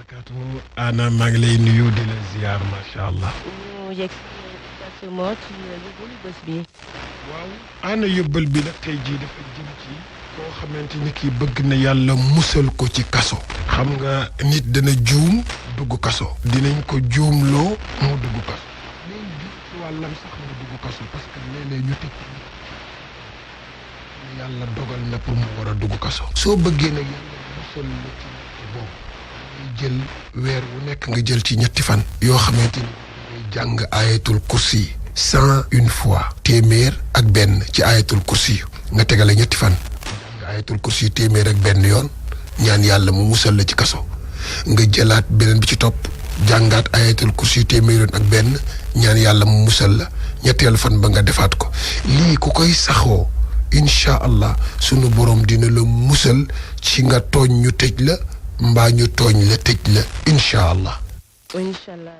barakaatu. Ana maa ngi lay nuyu di la ziar macha allah. ñu yegg si ci yóbbalu bés bi. waaw ana yóbbal bi nag tey jii dafa jëm ci koo xamante ni kii bëgg na yàlla musal ko ci kaso. xam nga nit dana juum dugg kaso. dinañ ko juumloo mu dugg kaso. léegi juum ci wàllam sax mu dugg kaso parce que léeg-léeg ñu tëj yàlla dogal na pour mu war a dugg kaso. soo bëggee nag yàlla musal la ci boobu jël weer wu nekk nga jël ci ñetti fan yoo xamante ni ngay jàng ayatul kursi 101 fois téeméer ak benn ci ayatul kursi nga tegale ñetti fan jàng ayatul kursi téeméer ak benn yoon ñaan yàlla mu musal la ci kaso nga jëlaat beneen bi ci topp jàngaat ayatul kursi téeméer yoon ak benn ñaan yàlla mu musal la ñetteelu fan ba nga defaat ko lii ku koy saxoo incha allah sunu borom dina la musal ci nga tooñ ñu tëj la mbaa ñu tooñ la tëj la incha allah. incha allah.